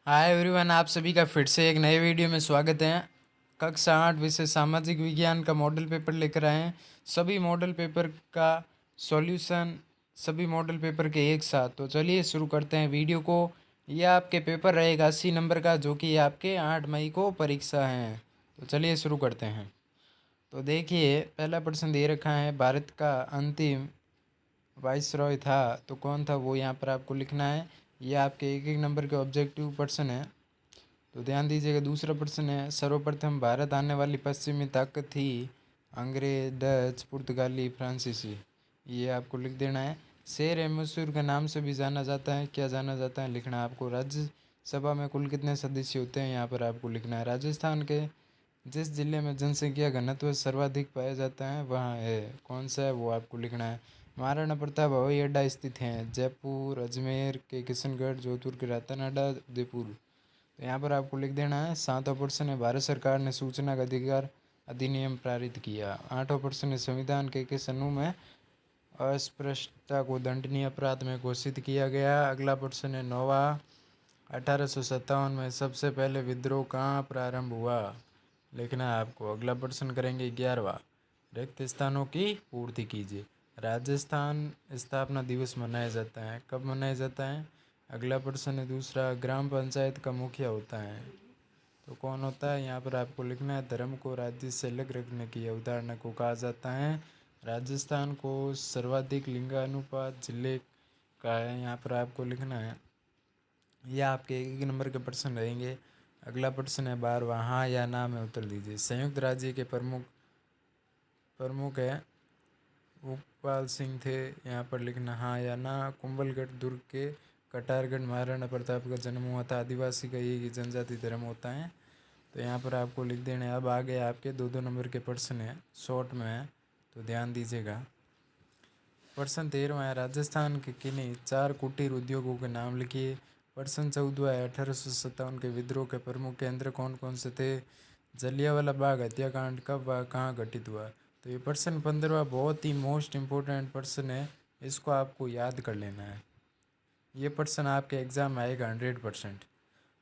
Hi everyone, आप सभी का फिर से एक नए वीडियो में स्वागत है। कक्षा 8 विषय सामाजिक विज्ञान का मॉडल पेपर लेकर आए हैं। सभी मॉडल पेपर का सॉल्यूशन, सभी मॉडल पेपर के एक साथ। तो चलिए शुरू करते हैं वीडियो को। यह आपके पेपर रहेगा 80 नंबर का, जो कि आपके 8 मई को परीक्षा है। तो चलिए शुरू करते हैं। तो देखिए, पहला प्रश्न दे रखा है, भारत का अंतिम वाइसरॉय था तो कौन था, वो यहाँ पर आपको लिखना है। ये आपके एक एक नंबर के ऑब्जेक्टिव प्रश्न है, तो ध्यान दीजिएगा। दूसरा प्रश्न है, सर्वप्रथम भारत आने वाली पश्चिमी ताकत थी अंग्रेज, डच, पुर्तगाली, फ्रांसीसी। ये आपको लिख देना है। शेर ए मैसूर के नाम से भी जाना जाता है, क्या जाना जाता है, लिखना है आपको। राज्यसभा में कुल कितने सदस्य होते हैं, यहाँ पर आपको लिखना है। राजस्थान के जिस जिले में जनसंख्या घनत्व सर्वाधिक पाया जाता है वहाँ है, कौन सा है, वो आपको लिखना है। महाराणा प्रताप हवाई अड्डा स्थित हैं जयपुर, अजमेर के किशनगढ़, जोधपुर के रातानाडा, उदयपुर। तो यहाँ पर आपको लिख देना है। सातवां प्रश्न है, भारत सरकार ने सूचना का अधिकार अधिनियम पारित किया। आठवां प्रश्न है, संविधान के किस समूह में अस्पृश्यता को दंडनीय अपराध में घोषित किया गया। अगला प्रश्न है, नौवा, 1857 में सबसे पहले विद्रोह कहाँ प्रारंभ हुआ, लिखना है आपको। अगला प्रश्न करेंगे 11वां, रिक्त स्थानों की पूर्ति कीजिए। राजस्थान स्थापना दिवस मनाया जाता है, कब मनाया जाता है। अगला प्रश्न है दूसरा, ग्राम पंचायत का मुखिया होता है तो कौन होता है, यहाँ पर आपको लिखना है। धर्म को राज्य से अलग रखने की अवधारणा को कहा जाता है। राजस्थान को सर्वाधिक लिंगानुपात जिले का है, यहाँ पर आपको लिखना है। यह आपके एक नंबर के प्रश्न रहेंगे। अगला प्रश्न है 12वां, हाँ या ना में उत्तर दीजिए। संयुक्त राज्य के प्रमुख प्रमुख है भूपाल सिंह थे, यहाँ पर लिखना हाँ या ना। कुंभलगढ़ दुर्ग के कटारगढ़ महाराणा प्रताप का जन्म हुआ था। आदिवासी का ये जनजाति धर्म होता है, तो यहाँ पर आपको लिख देना है। अब आगे आपके दो दो नंबर के प्रश्न है, शॉर्ट में है, तो ध्यान दीजिएगा। प्रश्न 13वां है, राजस्थान के किन्हीं 4 कुटीर उद्योगों के नाम लिखिए। प्रश्न 14वां है, 1857 के विद्रोह के प्रमुख केंद्र कौन कौन से थे। जलियांवाला बाग हत्याकांड कब व कहाँ घटित हुआ। तो ये प्रश्न 15वां बहुत ही मोस्ट इम्पोर्टेंट प्रश्न है, इसको आपको याद कर लेना है। ये प्रश्न आपके एग्जाम में आएगा 100%।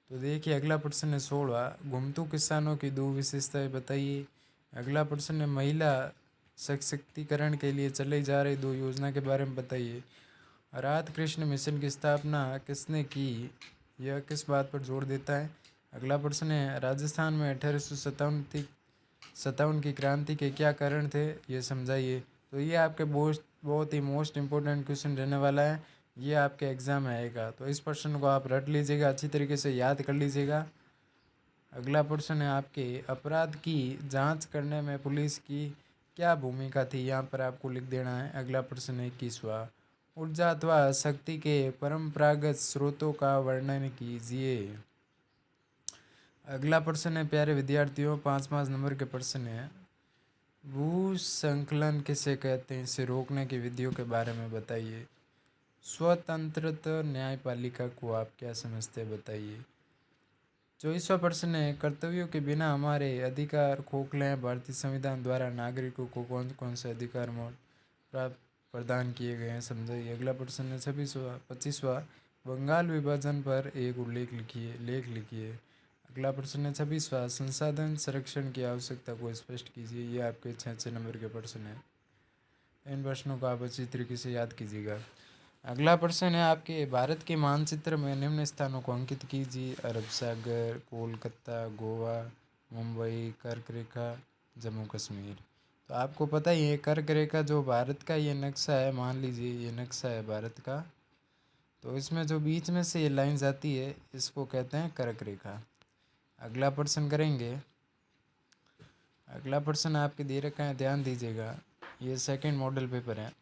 तो देखिए, अगला प्रश्न है 16वां, घुमतू किसानों की 2 विशेषताएं बताइए। अगला प्रश्न है, महिला सशक्तिकरण के लिए चलाई जा रही 2 योजना के बारे में बताइए। राधा कृष्ण मिशन की स्थापना किसने की, यह किस बात पर जोर देता है। अगला प्रश्न है, राजस्थान में 1857 की क्रांति के क्या कारण थे, ये समझाइए। तो ये आपके बहुत ही मोस्ट इम्पोर्टेंट क्वेश्चन रहने वाला है, ये आपके एग्ज़ाम में आएगा। तो इस प्रश्न को आप रट लीजिएगा, अच्छी तरीके से याद कर लीजिएगा। अगला प्रश्न है आपके, अपराध की जांच करने में पुलिस की क्या भूमिका थी, यहाँ पर आपको लिख देना है। अगला प्रश्न है 21वां, ऊर्जा अथवा शक्ति के परंपरागत स्रोतों का वर्णन कीजिए। अगला प्रश्न है प्यारे विद्यार्थियों, 5 नंबर के प्रश्न है, भूस्खलन किसे कहते हैं, इसे रोकने की विधियों के बारे में बताइए। स्वतंत्रता न्यायपालिका को आप क्या समझते हैं, बताइए। 24वां प्रश्न है, कर्तव्यों के बिना हमारे अधिकार खोखले हैं, भारतीय संविधान द्वारा नागरिकों को कौन कौन से अधिकार प्राप्त प्रदान किए गए हैं, समझाइए। अगला प्रश्न है 25वां, बंगाल विभाजन पर एक उल्लेख लिखिए, लेख लिखिए। अगला प्रश्न है 26वां, संसाधन संरक्षण की आवश्यकता को स्पष्ट कीजिए। ये आपके 6 नंबर के प्रश्न है, इन प्रश्नों को आप अच्छी तरीके से याद कीजिएगा। अगला प्रश्न है आपके, भारत के मानचित्र में निम्न स्थानों को अंकित कीजिए। अरब सागर, कोलकाता, गोवा, मुंबई, कर्क रेखा, जम्मू कश्मीर। तो आपको पता ही है, कर्क रेखा जो भारत का ये नक्शा है, मान लीजिए ये नक्शा है भारत का, तो इसमें जो बीच में से ये लाइन जाती है इसको कहते हैं कर्क रेखा। अगला प्रश्न करेंगे। अगला प्रश्न आपके दे रखा है, ध्यान दीजिएगा, ये सेकंड मॉडल पेपर है।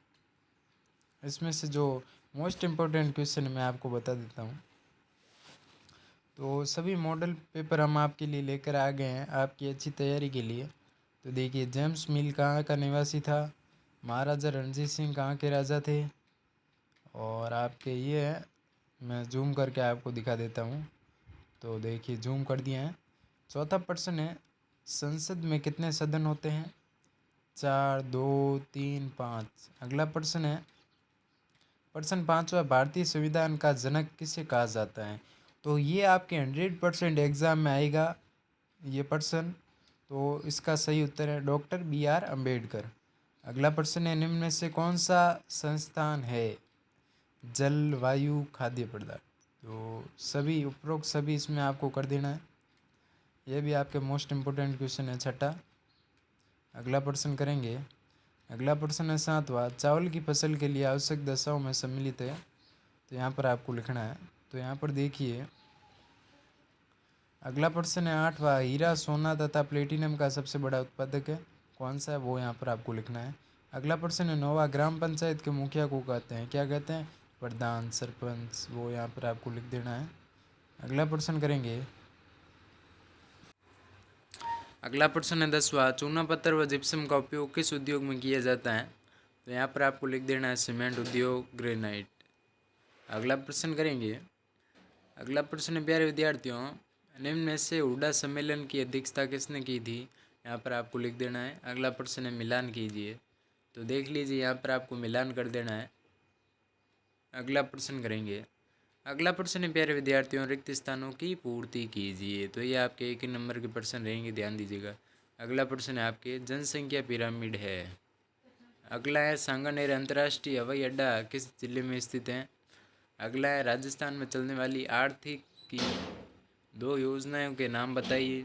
इसमें से जो मोस्ट इम्पोर्टेंट क्वेश्चन मैं आपको बता देता हूँ। तो सभी मॉडल पेपर हम आपके लिए लेकर आ गए हैं आपकी अच्छी तैयारी के लिए। तो देखिए, जेम्स मिल कहाँ का निवासी था, महाराजा रणजीत सिंह कहाँ के राजा थे, और आपके ये है, मैं जूम करके आपको दिखा देता हूँ। तो देखिए, जूम कर दिया है। चौथा प्रश्न है, संसद में कितने सदन होते हैं, 4, 2, 3, 5। अगला प्रश्न है, प्रश्न 5वां, भारतीय संविधान का जनक किसे कहा जाता है। तो ये आपके 100% एग्ज़ाम में आएगा ये प्रश्न। तो इसका सही उत्तर है डॉक्टर BR अम्बेडकर। अगला प्रश्न है, निम्न में से कौन सा संस्थान है? जल, वायु, खाद्य पदार्थ। तो सभी उपरोक्त सभी इसमें आपको कर देना है। यह भी आपके मोस्ट इम्पोर्टेंट क्वेश्चन है, छठा। अगला प्रश्न करेंगे। अगला प्रश्न है 7वां, चावल की फसल के लिए आवश्यक दशाओं में सम्मिलित है। तो यहाँ पर आपको लिखना है। तो यहाँ पर देखिए, अगला प्रश्न है 8वां, हीरा, सोना तथा प्लेटिनम का सबसे बड़ा उत्पादक है कौन सा है? वो यहाँ पर आपको लिखना है। अगला प्रश्न है 9वां, ग्राम पंचायत के मुखिया को कहते हैं, क्या कहते हैं? प्रधान, सरपंच। वो यहाँ पर आपको लिख देना है। अगला प्रश्न करेंगे। अगला प्रश्न है 10वां, चूना पत्थर व जिप्सम का उपयोग किस उद्योग में किया जाता है? तो यहाँ पर आपको लिख देना है सीमेंट उद्योग, ग्रेनाइट। अगला प्रश्न करेंगे। अगला प्रश्न है, प्यारे विद्यार्थियों, निम्न में से हुडा सम्मेलन की अध्यक्षता किसने की थी? यहाँ पर आपको लिख देना है। अगला प्रश्न है, मिलान कीजिए। तो देख लीजिए, यहाँ पर आपको मिलान कर देना है। अगला प्रश्न करेंगे। अगला प्रश्न है, प्यारे विद्यार्थियों, रिक्त स्थानों की पूर्ति कीजिए। तो ये आपके एक ही नंबर के प्रश्न रहेंगे, ध्यान दीजिएगा। अगला प्रश्न है आपके, जनसंख्या पिरामिड है। अगला है, सांगानेर अंतर्राष्ट्रीय हवाई अड्डा किस जिले में स्थित है? अगला है, राजस्थान में चलने वाली आर्थिक की 2 योजनाओं के नाम बताइए।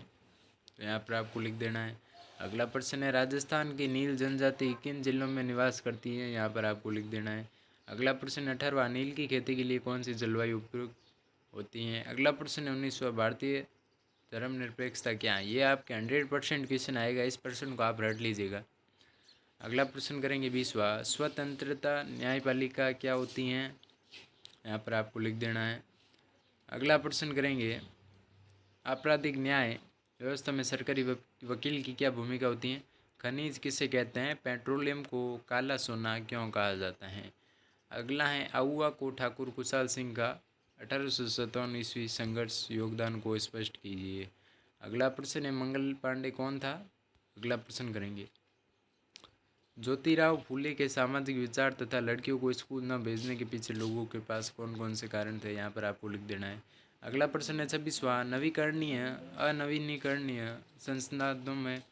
तो यहाँ पर आपको लिख देना है। अगला प्रश्न है, राजस्थान की नील जनजाति किन जिलों में निवास करती है? यहाँ पर आपको लिख देना है। अगला प्रश्न 18वां, नील की खेती के लिए कौन सी जलवायु उपयुक्त होती है? अगला प्रश्न है 19वां, भारतीय धर्मनिरपेक्षता क्या है? ये आपके 100% क्वेश्चन आएगा, इस प्रश्न को आप रट लीजिएगा। अगला प्रश्न करेंगे 20वां, स्वतंत्रता न्यायपालिका क्या होती हैं? यहाँ पर आपको लिख देना है। अगला प्रश्न करेंगे, आपराधिक न्याय व्यवस्था में सरकारी वकील की क्या भूमिका होती है? खनिज किसे कहते हैं? पेट्रोलियम को काला सोना क्यों कहा जाता है? अगला है, आउवा को ठाकुर कुशाल सिंह का 1857 ईस्वी संघर्ष योगदान को स्पष्ट कीजिए। अगला प्रश्न है, मंगल पांडे कौन था? अगला प्रश्न करेंगे। ज्योतिराव फूले के सामाजिक विचार तथा लड़कियों को स्कूल न भेजने के पीछे लोगों के पास कौन कौन से कारण थे? यहाँ पर आपको लिख देना है। अगला प्रश्न है 26वां, नवीकरणीय अनवीनीकरणीय संसाधनों में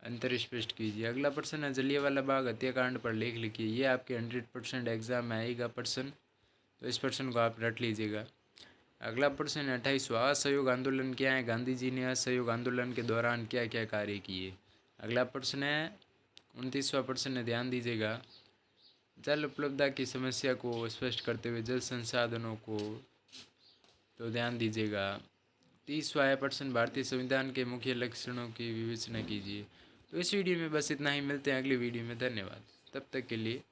अंतर स्पष्ट कीजिए। अगला प्रश्न है, जलियांवाला बाग हत्याकांड पर लेख लिखिए। ये आपके 100% एग्जाम में आएगा प्रश्न, तो इस प्रश्न को आप रट लीजिएगा। अगला प्रश्न है 28वां, असहयोग आंदोलन क्या है? गांधी जी ने असहयोग आंदोलन के दौरान क्या क्या कार्य किए? अगला प्रश्न है 29वां प्रश्न है, ध्यान दीजिएगा। जल उपलब्धता की समस्या को स्पष्ट करते हुए जल संसाधनों को, तो ध्यान दीजिएगा। 30वां प्रश्न, भारतीय संविधान के मुख्य लक्षणों की विवेचना कीजिए। तो इस वीडियो में बस इतना ही, मिलते हैं अगली वीडियो में। धन्यवाद, तब तक के लिए।